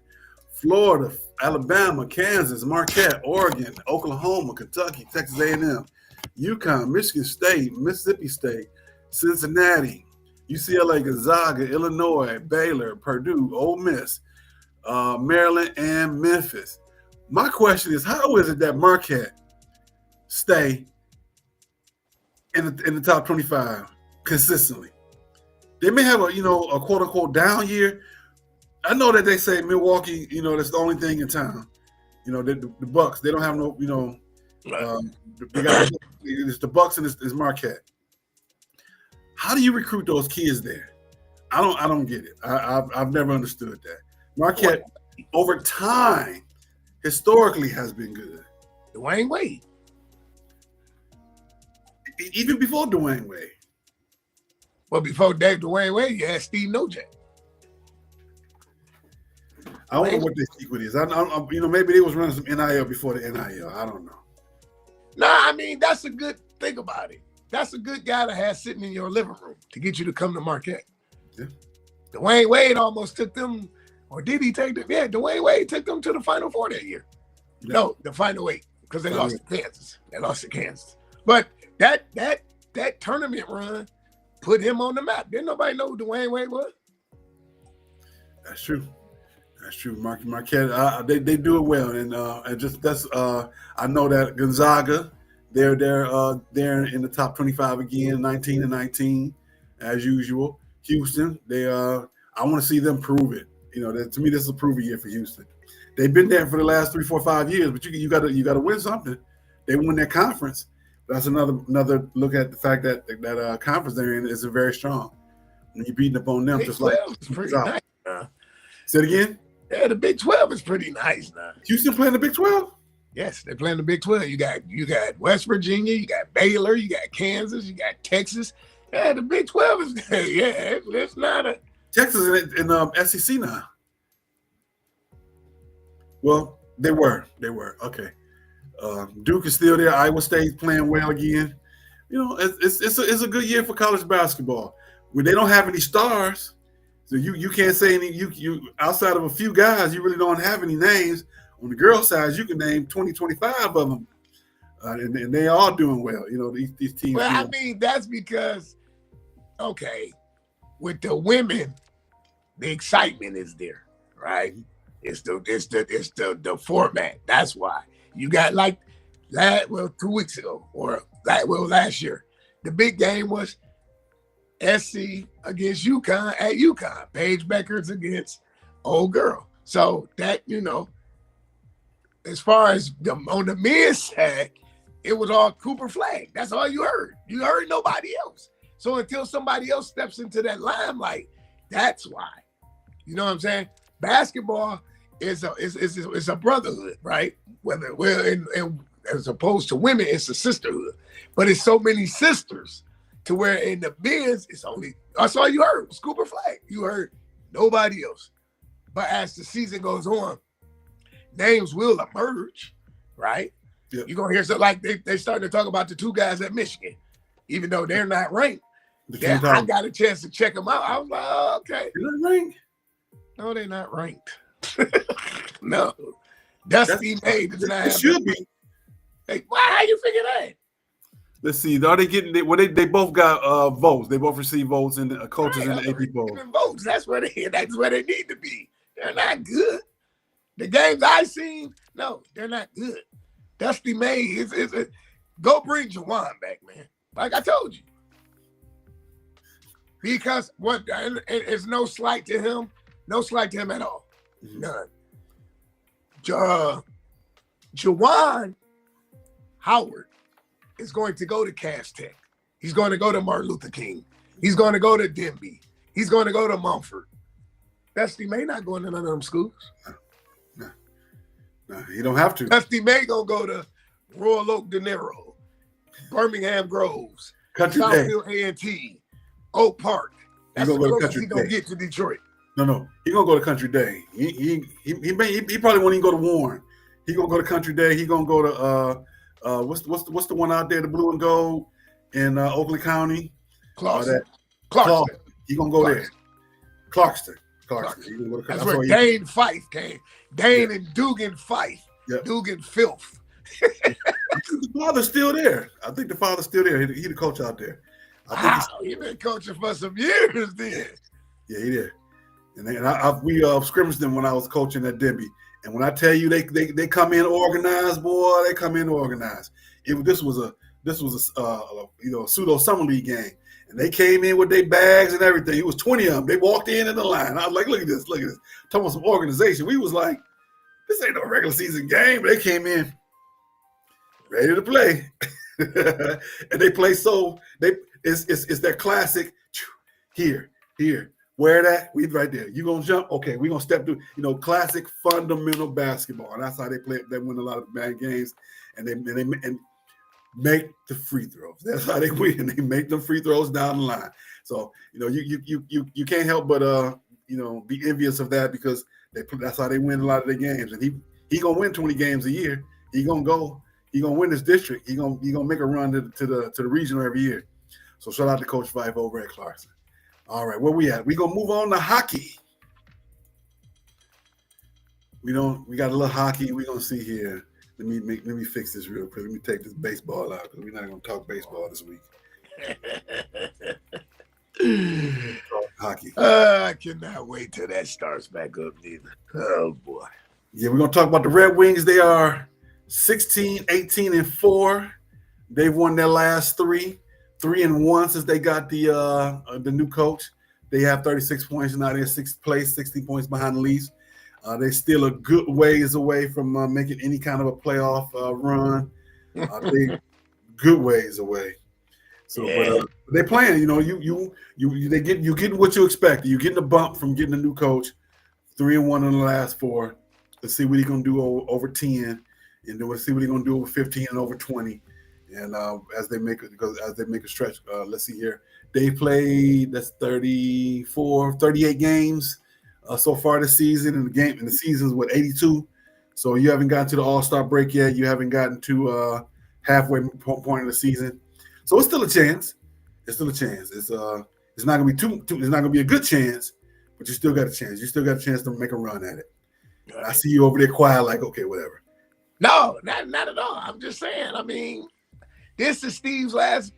Florida, Alabama, Kansas, Marquette, Oregon, Oklahoma, Kentucky, Texas A&M, UConn, Michigan State, Mississippi State, Cincinnati, UCLA, Gonzaga, Illinois, Baylor, Purdue, Ole Miss, Maryland, and Memphis. My question is, how is it that Marquette stay in the top 25 consistently? They may have a quote unquote down year. I know that they say Milwaukee, that's the only thing in town. The Bucks, they don't have no, it's the Bucks and it's Marquette. How do you recruit those kids there? I don't get it. I've never understood that. Marquette over time historically has been good. Dwayne Wade. Even before Dwayne Wade. Well, before Dwayne Wade, you had Steve Nojek. I don't know what their secret is. Maybe they was running some NIL before the NIL. I don't know. Nah, that's a good thing about it. That's a good guy to have sitting in your living room to get you to come to Marquette. Yeah. Dwayne Wade almost took them, or did he take them? Yeah, Dwayne Wade took them to the Final Four that year. Yeah. No, the Final 8, because they lost to Kansas. They lost to Kansas. But that tournament run put him on the map. Didn't nobody know who Dwayne Wade was? That's true. Marquette, they do it well, and just that's I know that Gonzaga They're in the top 25 again, 19-19, as usual. Houston, I want to see them prove it. To me, this is a prove it year for Houston. They've been there for the last 3, 4, 5 years, but you got to win something. They won their conference. That's another look at the fact that conference they're in is very strong. When you're beating up on them, Big just 12 like is pretty nice. Say it again. Yeah, the Big 12 is pretty nice now. Houston playing the Big 12. Yes, they're playing the Big 12. You got West Virginia, you got Baylor, you got Kansas, you got Texas. Yeah, the Big 12 is there. Yeah, it's not a Texas in SEC now. Well, they were. Okay. Duke is still there. Iowa State's playing well again. It's a good year for college basketball. When they don't have any stars, so you can't say any. You outside of a few guys, you really don't have any names. On the girls' side, you can name 20, 25 of them, and they all doing well. These teams. Well, I mean, that's because, okay, with the women, the excitement is there, right? It's the format. That's why you got 2 weeks ago last year, the big game was SC against UConn at UConn. Paige Becker's against old girl. So that as far as on the men's side, it was all Cooper Flag. That's all you heard. You heard nobody else. So until somebody else steps into that limelight, that's why. You know what I'm saying? Basketball is a brotherhood, right? And as opposed to women, it's a sisterhood. But it's so many sisters to where in the men's, that's all you heard was Cooper Flag. You heard nobody else. But as the season goes on, names will emerge, right? Yep. You're going to hear something like they started to talk about the two guys at Michigan, even though they're not ranked. I got a chance to check them out. I was like, oh, okay. They're not ranked? No, they're not ranked. No. Dusty May does not have. It should be. Hey, how you figure that? Let's see. Are they getting? They both got votes. They both receive votes in the coaches and the AP polls. Votes. That's where they need to be. They're not good. The games I've seen, no, they're not good. Dusty May is go bring Jawan back, man. Like I told you. Because it's no slight to him. No slight to him at all. None. Jawan Howard is going to go to Cass Tech. He's going to go to Martin Luther King. He's going to go to Denby. He's going to go to Mumford. Dusty May not going to none of them schools. No, you don't have to. Dusty May going to go to Royal Oak De Niro, Birmingham Groves, Country Southfield A&T, Oak Park. That's the closest he's going to get to Detroit. No. He's going to go to Country Day. He probably won't even go to Warren. He's going to go to Country Day. He's going to go to, what's the one out there, the blue and gold in Oakland County? Clarkston. He's going to go there. Clarkston. That's where Dane Fife came. Dane and Dugan Fife. Yep. Dugan Filth. The father's still there. I think the father's still there. He the coach out there. He's been coaching for some years then. Yeah, he did. And we scrimmaged them when I was coaching at Denby. And when I tell you they come in organized, boy, they come in organized. This was a pseudo summer league game. And they came in with their bags and everything. It was 20 of them. They walked in the line. I was like, look at this. Talking about some organization. We was like, this ain't no regular season game. But they came in ready to play. And they play it's their classic here. Where that? We right there. You gonna jump? Okay, we gonna step through, classic fundamental basketball. And that's how they play. They win a lot of bad games. And they make the free throws. That's how they win. They make them free throws down the line. So you can't help but be envious of that because that's how they win a lot of their games. And he gonna win 20 games a year. He gonna win his district. He gonna make a run to the regional every year. So shout out to Coach Fife over at Clarkson. All right, where we at? We gonna move on to hockey. We got a little hockey. We gonna see here. Let me fix this real quick. Let me take this baseball out because we're not going to talk baseball this week. Hockey. I cannot wait till that starts back up, neither. Oh, boy. Yeah, we're going to talk about the Red Wings. They are 16, 18, and 4. They've won their last 3-1 since they got the new coach. They have 36 points now. They're sixth place, 60 points behind the Leafs. They're still a good ways away from making any kind of a playoff run. They good ways away. So, Yeah. but they're playing. You know, you getting what you expect. You're getting a bump from getting a new coach. 3-1 in the last 4. Let's see what he's gonna do over 10, and then we'll see what he's gonna do over 15 and over 20. And as they make a stretch, let's see here. They played 38 games so far this season, and the season's 82. So you haven't gotten to the All-Star break yet. You haven't gotten to halfway point of the season. So it's still a chance. It's still a chance. It's not gonna be it's not gonna be a good chance, but you still got a chance. You still got a chance to make a run at it. Right. I see you over there quiet, like, okay, whatever. No, not at all. I'm just saying. I mean, this is Steve's last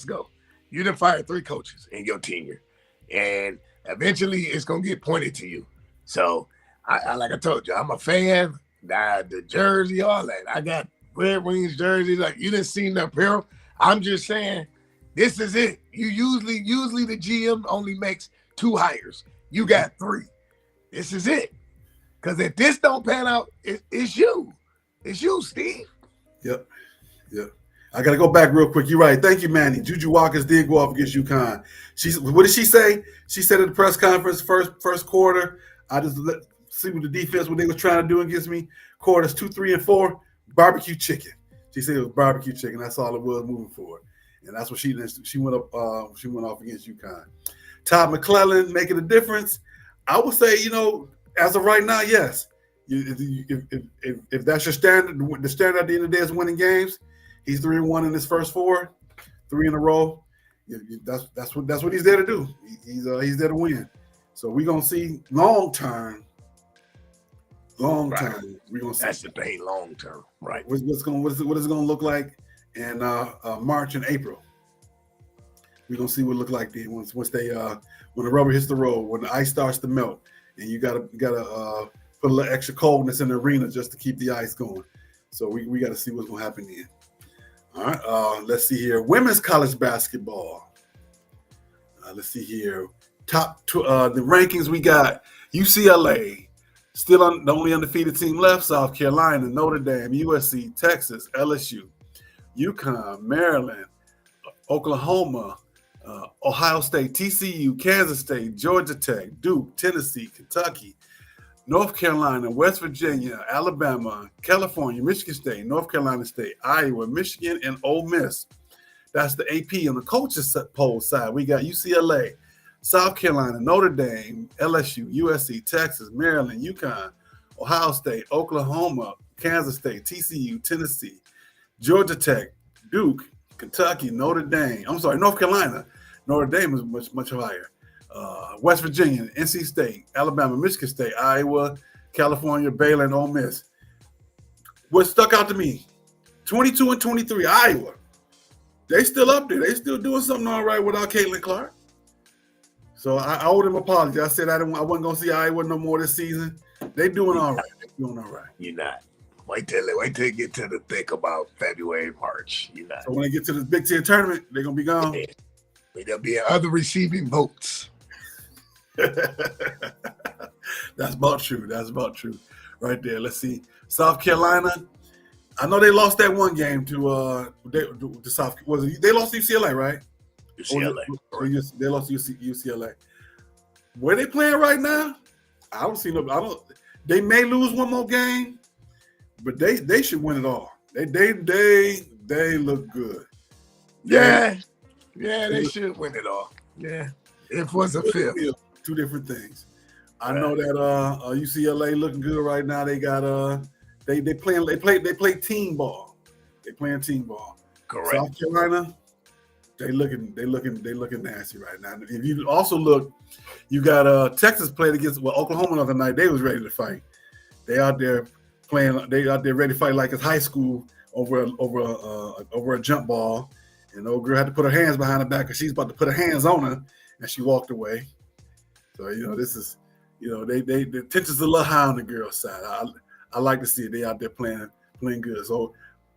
go. You done fired 3 coaches in your tenure, and eventually it's gonna get pointed to you. So, I like I told you, I'm a fan. The jersey, all that. I got Red Wings jersey. Like, you didn't see the apparel. I'm just saying, this is it. You usually the GM only makes 2 hires. You got 3. This is it. Because if this don't pan out, it's you. It's you, Steve. Yep. I got to go back real quick. You're right. Thank you, Manny. Juju Watkins did go off against UConn. What did she say? She said at the press conference, first quarter, I just see what the defense, what they was trying to do against me. Quarters 2, 3, and 4, barbecue chicken. She said it was barbecue chicken. That's all it was moving forward. And that's what she went off against UConn. Todd McClellan making a difference. I would say, as of right now, yes. If that's your standard, the standard at the end of the day is winning games. He's 3-1 in his first 4, 3 in a row. That's what he's there to do. He's there to win. So we're gonna see long term. We're gonna see. That's the thing, long term, right? What is it gonna look like in March and April? We're gonna see what it look like then once they when the rubber hits the road, when the ice starts to melt, and you gotta put a little extra coldness in the arena just to keep the ice going. So we got to see what's gonna happen then. All right, let's see here. Women's college basketball. Let's see here. The rankings we got. UCLA, still the only undefeated team left. South Carolina, Notre Dame, USC, Texas, LSU, UConn, Maryland, Oklahoma, Ohio State, TCU, Kansas State, Georgia Tech, Duke, Tennessee, Kentucky, North Carolina, West Virginia, Alabama, California, Michigan State, North Carolina State, Iowa, Michigan, and Ole Miss. That's the AP on the coaches poll side. We got UCLA, South Carolina, Notre Dame, LSU, USC, Texas, Maryland, UConn, Ohio State, Oklahoma, Kansas State, TCU, Tennessee, Georgia Tech, Duke, Kentucky, North Carolina. Notre Dame is much higher. West Virginia, NC State, Alabama, Michigan State, Iowa, California, Baylor, and Ole Miss. What stuck out to me, 22 and 23, Iowa. They still up there. They still doing something all right without Caitlin Clark. So I owed them an apology. I said I wasn't going to see Iowa no more this season. They doing all right. You're not. Wait till you get to the thick about February, March. You're not. So when they get to the Big Ten tournament, they're going to be gone. Yeah. There'll be other receiving votes. That's about true. Right there. Let's see. South Carolina. I know they lost that one game to South. They lost to UCLA, right? UCLA. They lost to UCLA. Where they playing right now? I don't see no. They may lose one more game, but they should win it all. They look good. Yeah, they should win it all. Yeah, it was a fifth. 2 different things. I know that UCLA looking good right now. They got they play team ball. They playing team ball. Correct. South Carolina, they looking nasty right now. If you also look, you got Texas played against Oklahoma the other night. They was ready to fight. They out there playing. They out there ready to fight like it's high school over a jump ball. And the old girl had to put her hands behind her back because she's about to put her hands on her, and she walked away. So this is, the tension's a little high on the girls' side. I like to see it. They out there playing good. So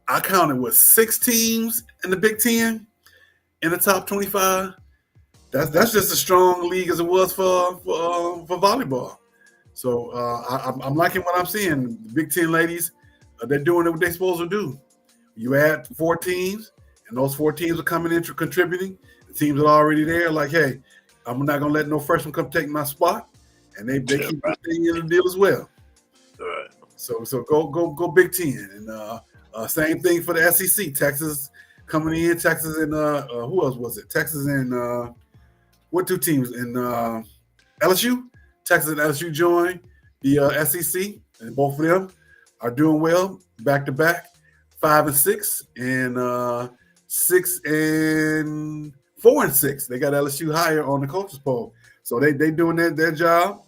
I counted 6 teams in the Big Ten in the top 25. That's just as strong league as it was for volleyball. So I'm liking what I'm seeing. The Big Ten ladies, they're doing what they're supposed to do. You add 4 teams, and those 4 teams are coming in contributing. The teams that are already there, like, hey, I'm not gonna let no freshman come take my spot, and they keep staying in the deal as well. Right. So go Big Ten, and same thing for the SEC. Texas coming in, Texas and who else was it? Texas and what 2 teams in LSU? Texas and LSU joined the SEC, and both of them are doing well back to back, 5 and 6, and 6 and 4 and 6. They got LSU higher on the coaches poll, so they doing their job,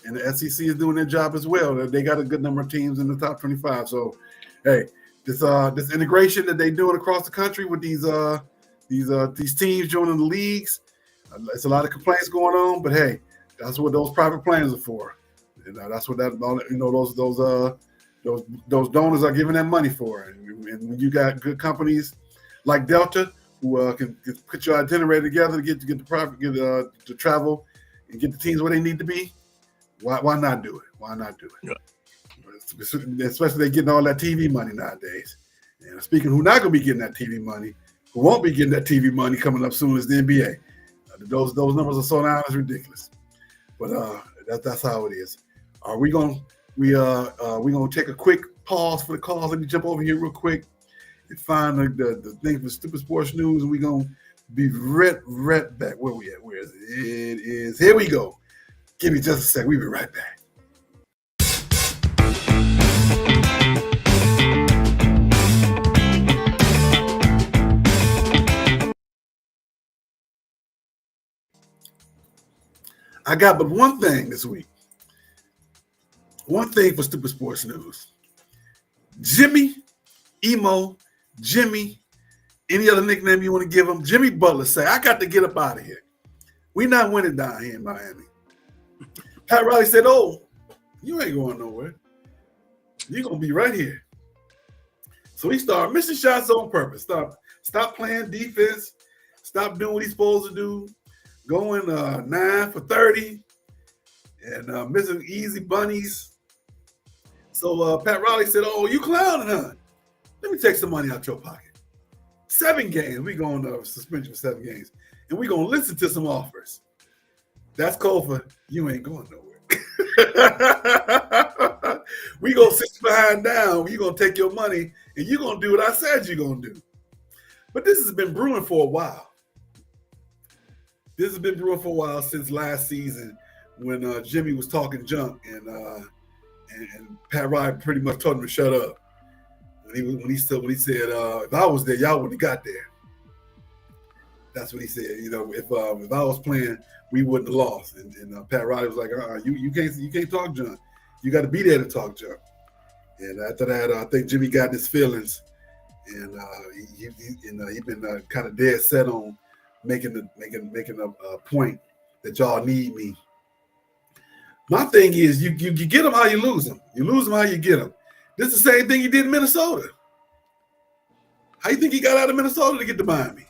and the SEC is doing their job as well. They got a good number of teams in the top 25. So, hey, this integration that they doing across the country with these teams joining the leagues, it's a lot of complaints going on, but hey, that's what those private plans are for. And that's what those donors are giving that money for. And when you got good companies like Delta who can put your itinerary together to get to travel and get the teams where they need to be, why not do it? Why not do it? Yeah. Especially they getting all that TV money nowadays. And speaking of who not going to be getting that TV money, who won't be getting that TV money coming up soon is the NBA. Those numbers are so now it's ridiculous. But that's how it is. We gonna take a quick pause for the calls. Let me jump over here real quick and find the thing for Stoopid Sports News, and we're gonna be right back. Where we at? Where is it? It is here we go. Give me just a sec. We'll be right back. I got but one thing this week. One thing for Stoopid Sports News. Jimmy, Emo, Jimmy, any other nickname you want to give him, Jimmy Butler say, I got to get up out of here. We not winning down here in Miami. Pat Riley said, oh, you ain't going nowhere. You're going to be right here. So he started missing shots on purpose. Stop playing defense. Stop doing what he's supposed to do. Going 9 for 30 and missing easy bunnies. So Pat Riley said, oh, you clowning, huh? Let me take some money out your pocket. 7 games. We going to suspension for 7 games. And we going to listen to some offers. That's code for you ain't going nowhere. We going to sit behind down. You going to take your money and you going to do what I said you're going to do. But this has been brewing for a while. This has been brewing for a while since last season when Jimmy was talking junk and Pat Riley pretty much told him to shut up. When he said if I was there, y'all wouldn't have got there. That's what he said. You know, if I was playing, we wouldn't have lost. And Pat Riley was like, you can't talk junk. You got to be there to talk junk. And after that, I think Jimmy got his feelings, and he's been kind of dead set on making a point that y'all need me. My thing is, you get them how you lose them. You lose them how you get them. This is the same thing he did in Minnesota. How you think he got out of Minnesota to get to Miami?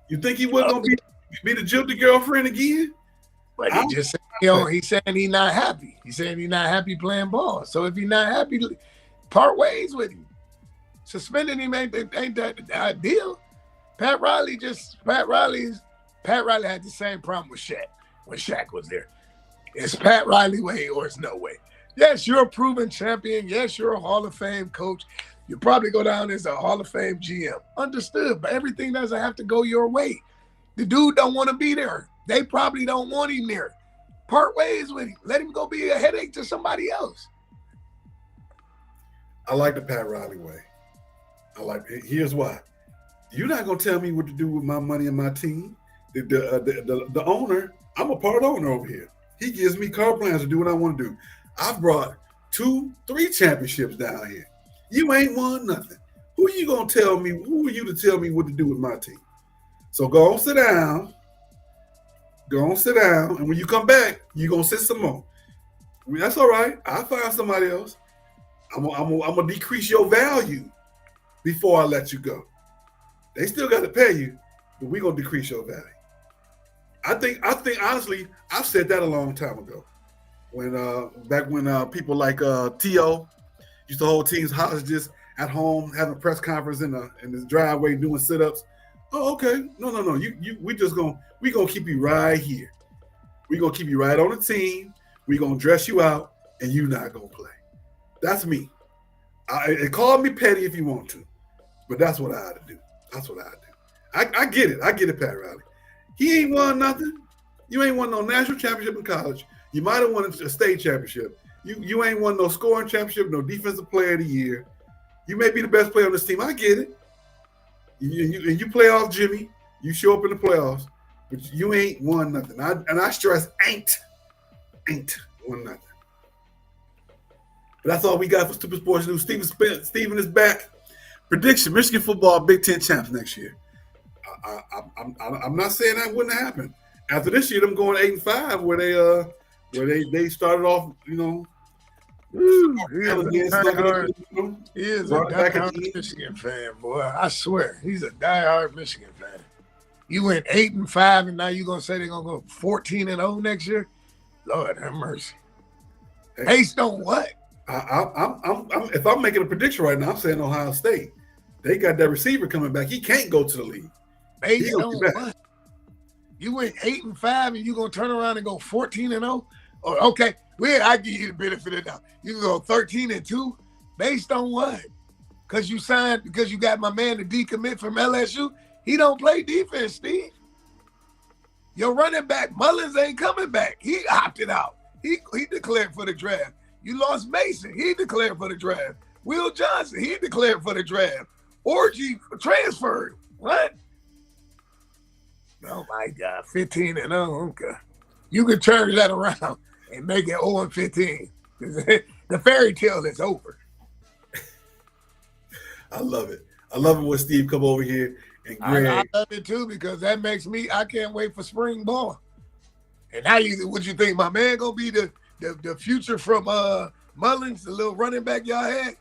You think he wasn't going to be the jilted girlfriend again? But he just said, he's saying he's not happy. He's saying he's not happy playing ball. So if he's not happy, part ways with him. Suspending him ain't that ideal. Pat Riley had the same problem with Shaq when Shaq was there. It's Pat Riley way or it's no way. Yes, you're a proven champion. Yes, you're a Hall of Fame coach. You probably go down as a Hall of Fame GM. Understood, but everything doesn't have to go your way. The dude don't want to be there. They probably don't want him there. Part ways with him. Let him go be a headache to somebody else. I like the Pat Riley way. Here's why. You're not going to tell me what to do with my money and my team. The owner, I'm a part owner over here. He gives me carte blanche to do what I want to do. I've brought 2-3 championships down here. You ain't won nothing. Who are you going to tell me? Who are you to tell me what to do with my team? So go on, sit down. And when you come back, you're going to sit some more. I mean, that's all right. I'll find somebody else. I'm going to decrease your value before I let you go. They still got to pay you, but we're going to decrease your value. I think honestly, I've said that a long time ago. Back when people like T.O. used to hold teams hostages at home, having a press conference in the driveway, doing sit-ups. Oh, okay. No. We gonna keep you right here. We gonna keep you right on the team. We gonna dress you out, and you not gonna play. That's me. Call me petty if you want to, but that's what I had to do. That's what I do. I get it. I get it, Pat Riley. He ain't won nothing. You ain't won no national championship in college. You might have won a state championship. You ain't won no scoring championship, no defensive player of the year. You may be the best player on this team. I get it. You play off Jimmy. You show up in the playoffs, but you ain't won nothing. I stress ain't won nothing. But that's all we got for Stoopid Sports News. Steven is back. Prediction: Michigan football Big Ten champs next year. I'm not saying that wouldn't happen. After this year, them going 8-5, where they started off, you know. He is a diehard Michigan fan, boy. I swear, he's a diehard Michigan fan. You went 8-5, and now you're gonna say they're gonna go 14-0 next year? Lord have mercy. Based on what? If I'm making a prediction right now, I'm saying Ohio State. They got that receiver coming back. He can't go to the league. Based on what? You went 8-5, and you gonna turn around and go 14-0? Okay, I give you the benefit of the doubt. You can go 13-2. Based on what? Because you got my man to decommit from LSU. He don't play defense, Steve. Your running back Mullins ain't coming back. He opted out. He declared for the draft. You lost Mason. He declared for the draft. Will Johnson. He declared for the draft. Orgy transferred. What? Oh my God, 15-0. Okay, you can turn that around and make it 0-15. The fairy tale is over. I love it. I love it when Steve come over here and Greg. I love it too because that makes me. I can't wait for spring ball. And now what you think? My man gonna be the future from Mullins, the little running back y'all had.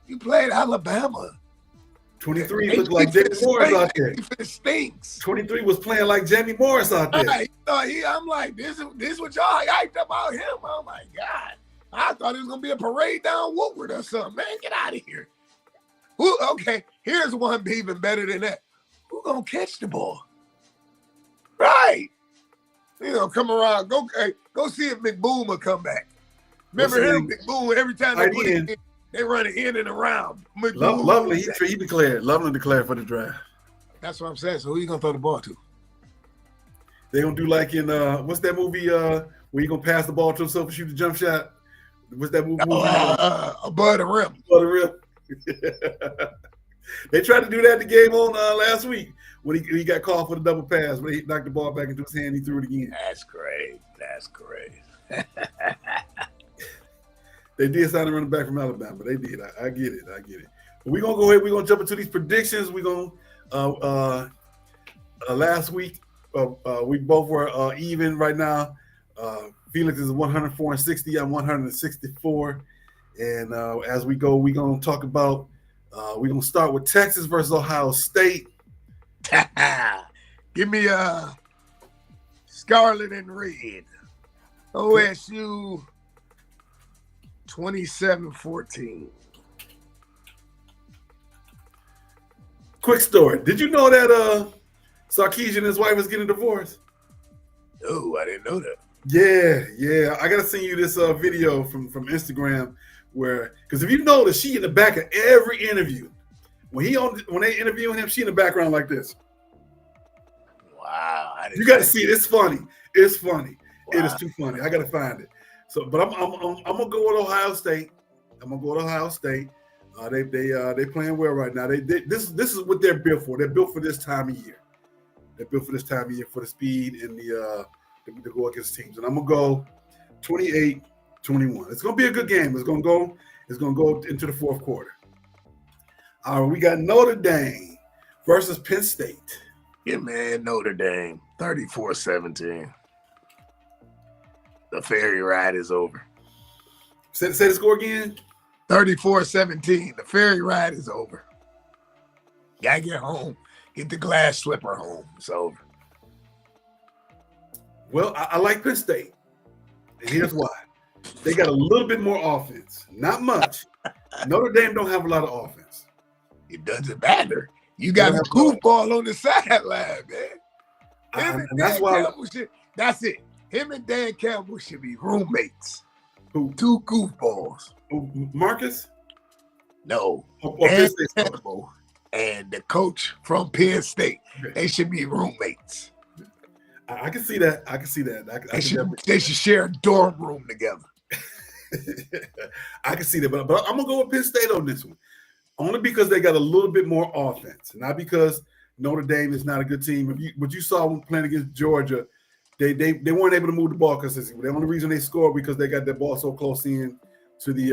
You played Alabama. 23 looked like Jamie Morris out there. It stinks. 23 was playing like Jamie Morris out there. I'm like, this is what y'all hyped about him. Oh my God. I thought it was gonna be a parade down Woodward or something. Man, get out of here. Okay, here's one even better than that. Who gonna catch the ball? Right. Come around. Go see if McBoom will come back. Remember him, McBoom, every time they put it in, they run it in and around. Lovely, he declared. Lovely declared for the draft. That's what I'm saying. So who you gonna throw the ball to? They gonna do like in what's that movie where you gonna pass the ball to himself and shoot the jump shot? What's that movie? Above the rim. Above the rim. They tried to do that in the game on last week when he got called for the double pass when he knocked the ball back into his hand. He threw it again. That's great. They did sign a running back from Alabama. They did. I get it. But we're gonna go ahead. We're gonna jump into these predictions. We're gonna last week we both were even right now. Felix is 104-60. I'm 164. And as we go, we're gonna talk about. We're gonna start with Texas versus Ohio State. Give me Scarlet and Red. OSU 27-14. Quick story. Did you know that Sarkeesian and his wife is getting divorced? Oh, I didn't know that. Yeah. I gotta send you this video from Instagram where, because if you notice, she in the back of every interview. When they interviewing him, she in the background like this. Wow. You got to see it. It's funny. Wow. It is too funny. I got to find it. So, but I'm gonna go with Ohio State. They playing well right now. This is what they're built for. They're built for this time of year. They're built for this time of year for the speed and the to go against teams. And I'm gonna go 28-21. It's gonna be a good game. It's gonna go into the fourth quarter. All right, we got Notre Dame versus Penn State. Yeah, man, Notre Dame, 34-17. The ferry ride is over. Say the score again. 34-17. The ferry ride is over. Gotta get home. Get the glass slipper home. It's over. Well, I like Penn State. And here's why. They got a little bit more offense. Not much. Notre Dame don't have a lot of offense. It doesn't matter. You got a goofball on the sideline, man. And that's why. That's it. Him and Dan Campbell should be roommates. Who? Two goofballs. Marcus? No. Dan Campbell and the coach from Penn State. They should be roommates. I can see that. They should share a dorm room together. I can see that, but I'm gonna go with Penn State on this one, only because they got a little bit more offense, not because Notre Dame is not a good team. What you saw when playing against Georgia, they weren't able to move the ball consistently. The only reason they scored because they got that ball so close in to the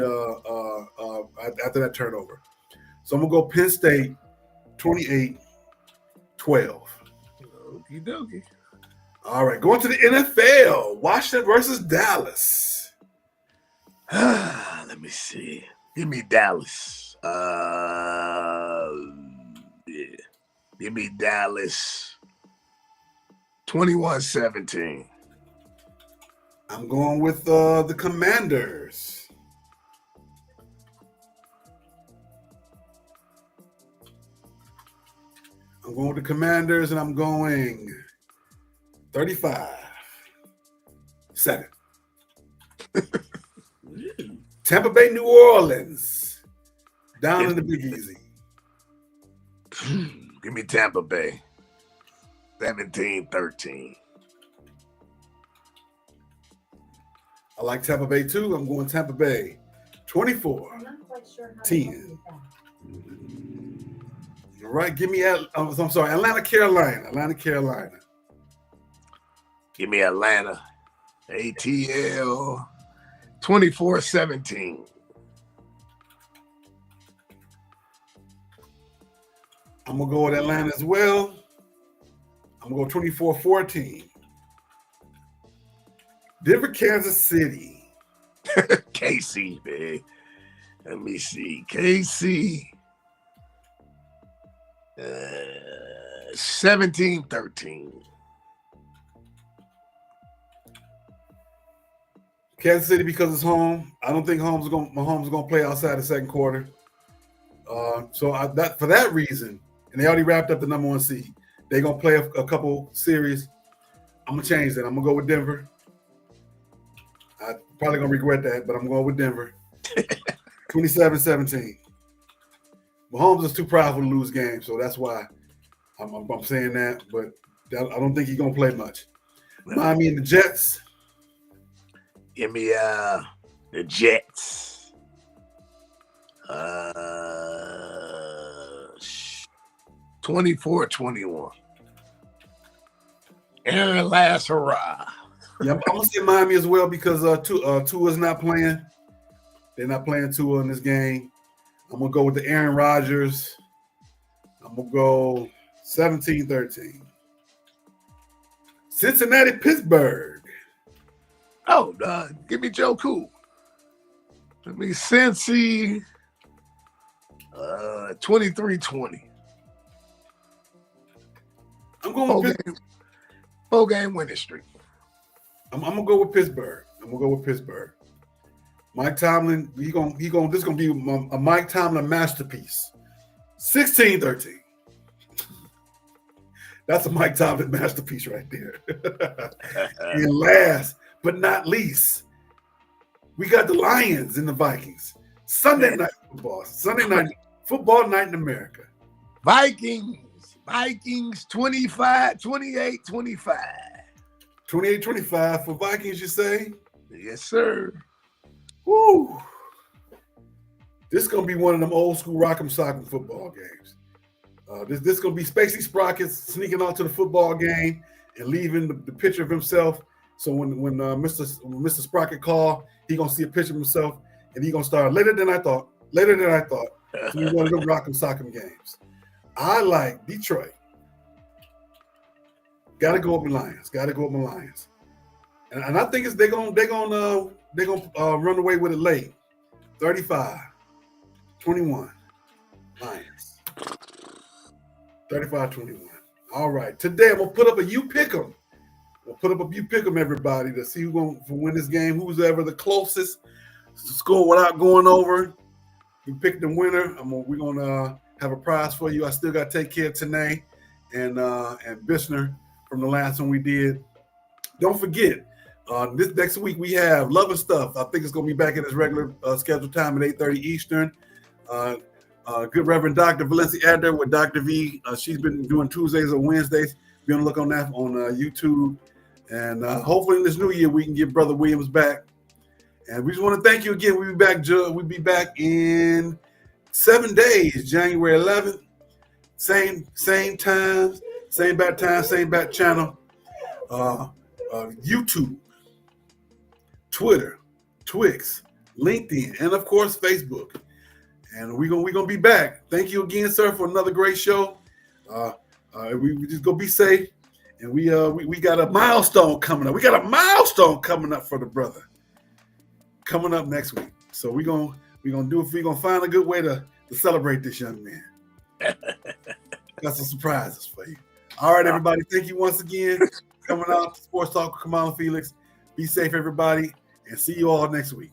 after that turnover. So I'm gonna go Penn State, 28-12. Okie dokie. All right, going to the NFL, Washington versus Dallas. Let me see. Give me Dallas. Give me Dallas 21-17. I'm going with the Commanders. I'm going with the Commanders, and I'm going 35-7. Tampa Bay, New Orleans, down in the Big Easy. Give me Tampa Bay, 17-13. I like Tampa Bay too. I'm going Tampa Bay, 24-10. All right, give me Atlanta, Carolina. Give me Atlanta, ATL, 24-17. I'm going to go with Atlanta as well. I'm going to go 24-14. Denver, Kansas City. KC, man. Let me see. KC, 17-13. Kansas City because it's home. I don't think Mahomes is going to play outside the second quarter. For that reason, and they already wrapped up the number one seed. They're going to play a couple series. I'm going to change that. I'm going to go with Denver. I'm probably going to regret that, but I'm going with Denver. 27-17. Mahomes is too powerful to lose games, so that's why I'm saying that. But I don't think he's going to play much. Miami and the Jets. Give me the Jets. 24-21. Aaron last hurrah. Yeah, I'm gonna say Miami as well because Tua's not playing. They're not playing Tua in this game. I'm gonna go with the Aaron Rodgers. I'm gonna go 17-13. Cincinnati, Pittsburgh. Oh, give me Joe Cool. Give me Cincy, 23-20. I'm going with full game winning streak. I'm gonna go with Pittsburgh. Mike Tomlin, this is gonna be a Mike Tomlin masterpiece. 16-13. That's a Mike Tomlin masterpiece right there. And last but not least, we got the Lions and the Vikings. Sunday night football. Football night in America. Vikings 28-25. 28-25 for Vikings, you say? Yes, sir. Woo. This is going to be one of them old school rock'em sock'em football games. This is going to be Spacey Sprockets sneaking onto the football game and leaving the picture of himself. So when Mr. Sprocket call, he going to see a picture of himself and he going to start later than I thought. So it's one of them rock'em sock'em games. I like Detroit. Got to go with my Lions. And I think they're gonna run away with it late. 35-21 Lions. 35-21. All right. Today I'm gonna put up a you pick 'em. We'll put up a you pick 'em, everybody, to see who's going to win this game. Who's ever the closest to score without going over. We picked the winner. We're gonna have a prize for you. I still got to take care of Tanae and Bishner from the last one we did. Don't forget, this next week we have Love and Stuff. I think it's gonna be back at its regular scheduled time at 8:30 Eastern. Good Reverend Dr. Valencia Adler with Dr. V. She's been doing Tuesdays or Wednesdays. Be on the look on that on YouTube. And hopefully in this new year we can get Brother Williams back. And we just want to thank you again. We'll be back in 7 days, January 11th. Same times, same bat time, same bat channel. YouTube, Twitter, Twix, LinkedIn, and of course Facebook. And we're gonna be back. Thank you again, sir, for another great show. We just go be safe. And we got a milestone coming up. We got a milestone coming up for the brother. Coming up next week. So we're gonna find a good way to celebrate this young man. Got some surprises for you. All right, everybody. Thank you once again. Coming out to Sports Talk with Kamau Felix. Be safe, everybody, and see you all next week.